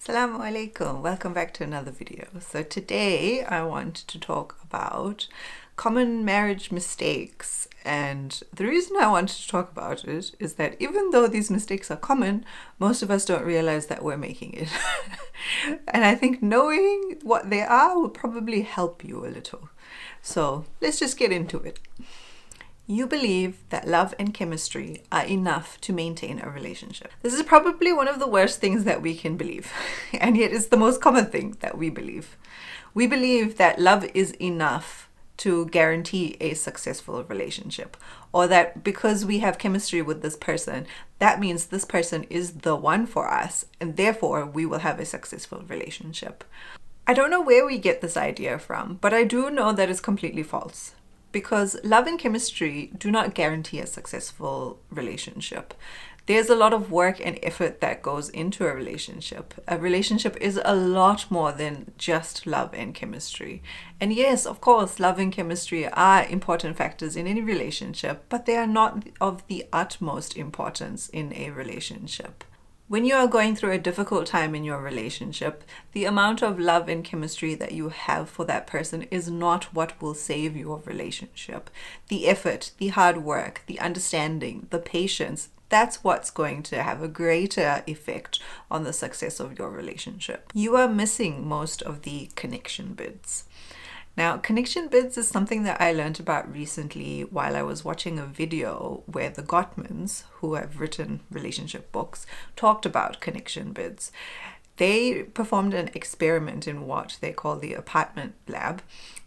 Assalamu alaikum, welcome back to another video. So today I want to talk about common marriage mistakes, and the reason I wanted to talk about it is that even though these mistakes are common, most of us don't realize that we're making it. And I think knowing what they are will probably help you a little. So let's just get into it. You believe that love and chemistry are enough to maintain a relationship. This is probably one of the worst things that we can believe, and yet it's the most common thing that we believe. We believe that love is enough to guarantee a successful relationship, or that because we have chemistry with this person, that means this person is the one for us, and therefore we will have a successful relationship. I don't know where we get this idea from, but I do know that it's completely false. Because love and chemistry do not guarantee a successful relationship. There's a lot of work and effort that goes into a relationship. A relationship is a lot more than just love and chemistry. And yes, of course, love and chemistry are important factors in any relationship, but they are not of the utmost importance in a relationship. When you are going through a difficult time in your relationship, the amount of love and chemistry that you have for that person is not what will save your relationship. The effort, the hard work, the understanding, the patience, that's what's going to have a greater effect on the success of your relationship. You are missing most of the connection bits. Now, connection bids is something that I learned about recently while I was watching a video where the Gottmans, who have written relationship books, talked about connection bids. They performed an experiment in what they call the apartment lab,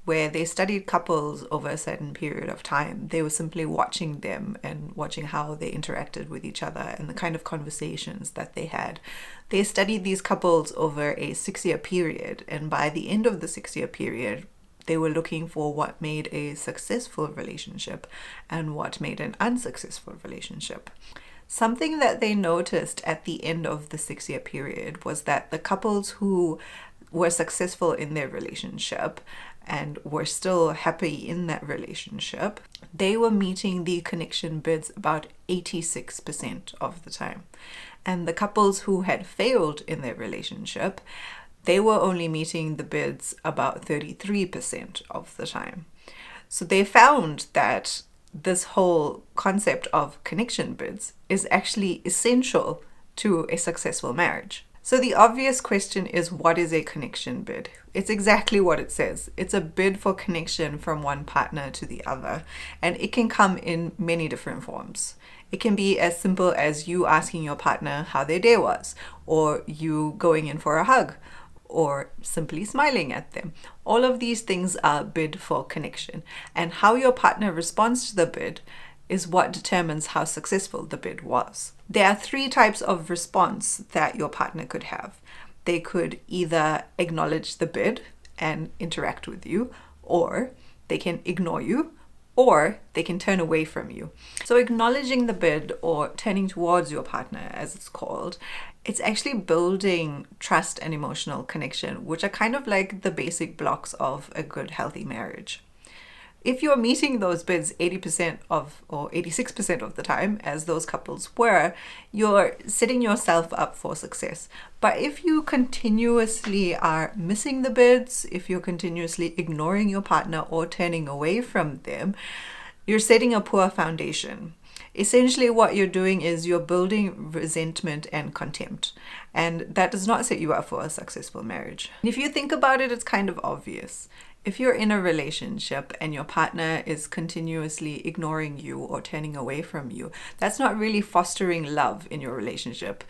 where they studied couples over a certain period of time. They were simply watching them and watching how they interacted with each other and the kind of conversations that they had. They studied these couples over a 6-year period, and by the end of the 6-year period, they were looking for what made a successful relationship and what made an unsuccessful relationship. Something that they noticed at the end of the 6-year period was that the couples who were successful in their relationship and were still happy in that relationship, they were meeting the connection bids about 86% of the time. And the couples who had failed in their relationship, they were only meeting the bids about 33% of the time. So they found that this whole concept of connection bids is actually essential to a successful marriage. So the obvious question is, what is a connection bid? It's exactly what it says. It's a bid for connection from one partner to the other, and it can come in many different forms. It can be as simple as you asking your partner how their day was, or you going in for a hug, or simply smiling at them. All of these things are bid for connection, and how your partner responds to the bid is what determines how successful the bid was. There are 3 types of response that your partner could have. They could either acknowledge the bid and interact with you, or they can ignore you, or they can turn away from you. So acknowledging the bid, or turning towards your partner as it's called, it's actually building trust and emotional connection, which are kind of like the basic blocks of a good, healthy marriage. If you're meeting those bids 80% of or 86% of the time, as those couples were, you're setting yourself up for success. But if you continuously are missing the bids, if you're continuously ignoring your partner or turning away from them, you're setting a poor foundation. Essentially, what you're doing is you're building resentment and contempt, and that does not set you up for a successful marriage. If you think about it, it's kind of obvious. If you're in a relationship and your partner is continuously ignoring you or turning away from you, that's not really fostering love in your relationship.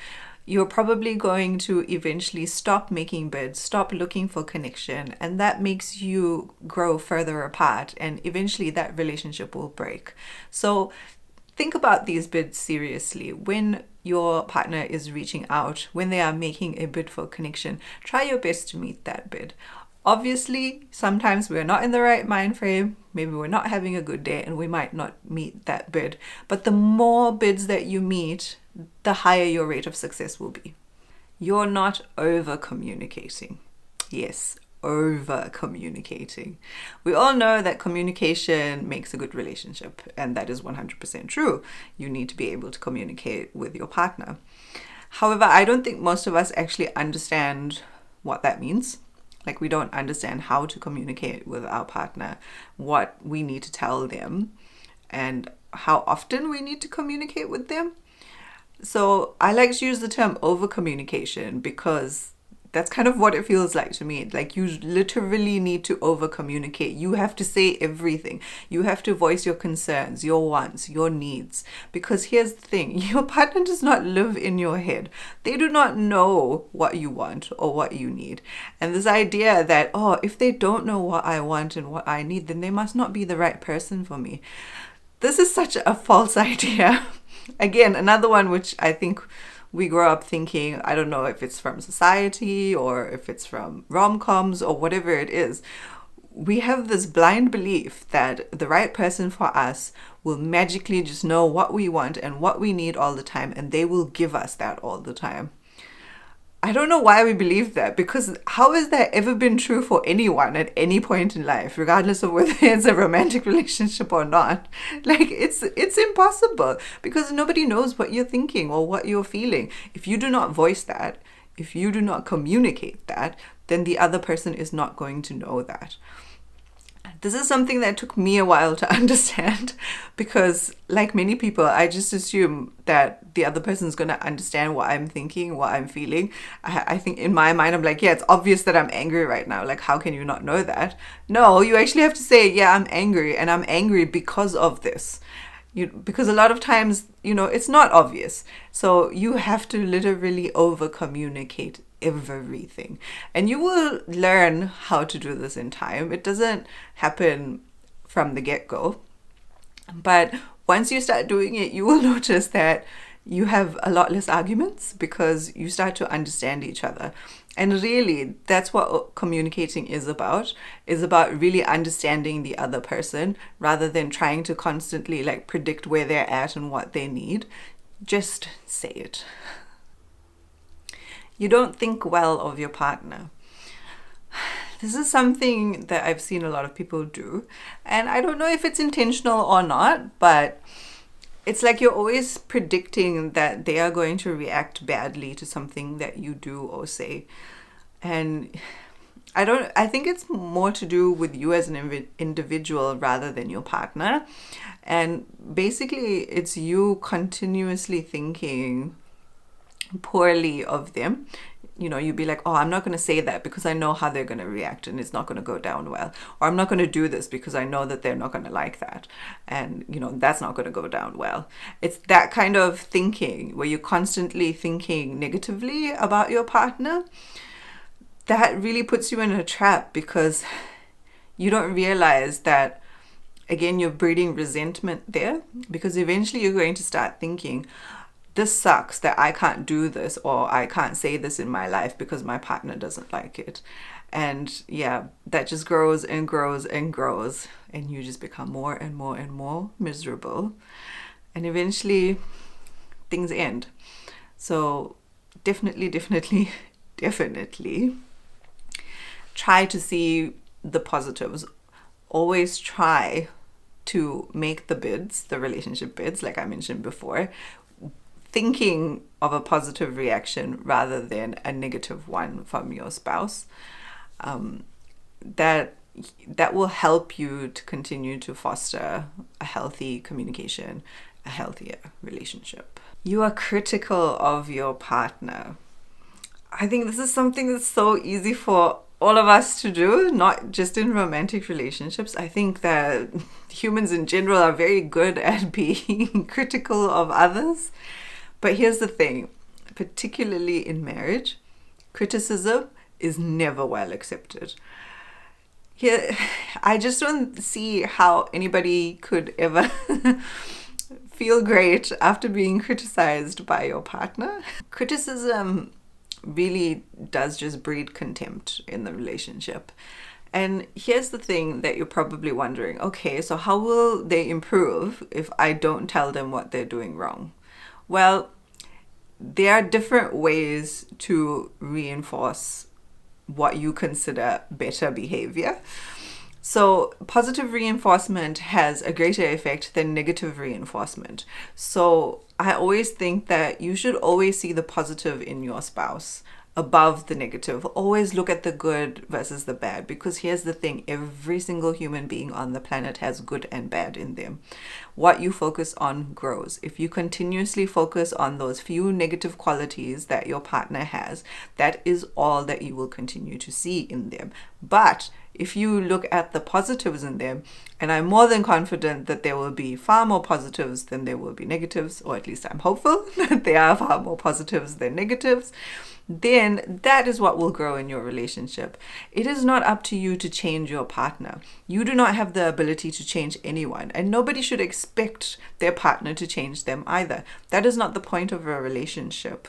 You're probably going to eventually stop making bids, stop looking for connection, and that makes you grow further apart, and eventually that relationship will break. So think about these bids seriously. When your partner is reaching out, when they are making a bid for connection, try your best to meet that bid. Obviously, sometimes we're not in the right mind frame, maybe we're not having a good day, and we might not meet that bid. But the more bids that you meet, the higher your rate of success will be. You're not over communicating. Yes, over communicating. We all know that communication makes a good relationship, and that is 100% true. You need to be able to communicate with your partner. However, I don't think most of us actually understand what that means. Like, we don't understand how to communicate with our partner, what we need to tell them, and how often we need to communicate with them. So I like to use the term overcommunication because that's kind of what it feels like to me. Like, you literally need to over communicate. You have to say everything. You have to voice your concerns, your wants, your needs. Because here's the thing, your partner does not live in your head. They do not know what you want or what you need. And this idea that, oh, if they don't know what I want and what I need, then they must not be the right person for me. This is such a false idea. Again, another one which I think we grow up thinking, I don't know if it's from society or if it's from rom-coms or whatever it is. We have this blind belief that the right person for us will magically just know what we want and what we need all the time, and they will give us that all the time. I don't know why we believe that, because how has that ever been true for anyone at any point in life, regardless of whether it's a romantic relationship or not? Like, it's impossible, because nobody knows what you're thinking or what you're feeling. If you do not voice that, if you do not communicate that, then the other person is not going to know that. This is something that took me a while to understand, because like many people, I just assume that the other person is going to understand what I'm thinking, what I'm feeling. I think in my mind, I'm like, yeah, it's obvious that I'm angry right now. Like, how can you not know that? No, you actually have to say, yeah, I'm angry, and I'm angry because of this. Because a lot of times, it's not obvious. So you have to literally over communicate everything. And you will learn how to do this in time. It doesn't happen from the get-go. But once you start doing it, you will notice that you have a lot less arguments because you start to understand each other. And really, that's what communicating is about really understanding the other person rather than trying to constantly predict where they're at and what they need. Just say it. You don't think well of your partner. This is something that I've seen a lot of people do. And I don't know if it's intentional or not, but it's like you're always predicting that they are going to react badly to something that you do or say. And I think it's more to do with you as an individual rather than your partner. And basically, it's you continuously thinking poorly of them. You'd be like, oh, I'm not going to say that because I know how they're going to react and it's not going to go down well. Or I'm not going to do this because I know that they're not going to like that. And, that's not going to go down well. It's that kind of thinking where you're constantly thinking negatively about your partner. That really puts you in a trap because you don't realize that, again, you're breeding resentment there, because eventually you're going to start thinking, this sucks that I can't do this or I can't say this in my life because my partner doesn't like it. And yeah, that just grows and grows and grows, and you just become more and more and more miserable. And eventually things end. So definitely try to see the positives. Always try to make the relationship bids, like I mentioned before, thinking of a positive reaction rather than a negative one from your spouse. That will help you to continue to foster a healthy communication, a healthier relationship. You are critical of your partner. I think this is something that's so easy for all of us to do, not just in romantic relationships. I think that humans in general are very good at being critical of others. But here's the thing, particularly in marriage, criticism is never well accepted. Here, I just don't see how anybody could ever feel great after being criticized by your partner. Criticism really does just breed contempt in the relationship. And here's the thing that you're probably wondering, okay, so how will they improve if I don't tell them what they're doing wrong? Well, there are different ways to reinforce what you consider better behavior. So positive reinforcement has a greater effect than negative reinforcement. So I always think that you should always see the positive in your spouse above the negative. Always look at the good versus the bad, because here's the thing, every single human being on the planet has good and bad in them. What you focus on grows. If you continuously focus on those few negative qualities that your partner has, that is all that you will continue to see in them. But if you look at the positives in them, and I'm more than confident that there will be far more positives than there will be negatives, or at least I'm hopeful that there are far more positives than negatives, then that is what will grow in your relationship. It is not up to you to change your partner. You do not have the ability to change anyone, and nobody should expect their partner to change them either. That is not the point of a relationship.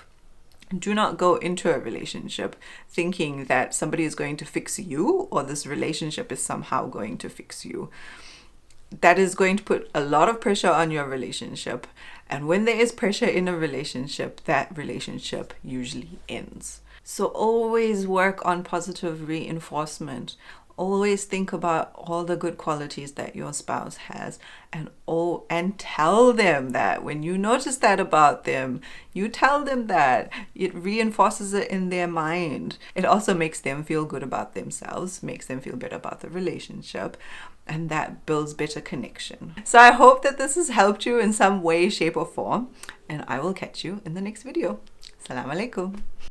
Do not go into a relationship thinking that somebody is going to fix you, or this relationship is somehow going to fix you. That is going to put a lot of pressure on your relationship. And when there is pressure in a relationship, that relationship usually ends. So always work on positive reinforcement. Always think about all the good qualities that your spouse has, and tell them that. When you notice that about them, you tell them that. It reinforces it in their mind. It also makes them feel good about themselves, makes them feel better about the relationship, and that builds better connection. So I hope that this has helped you in some way, shape, or form, and I will catch you in the next video. Assalamu alaikum.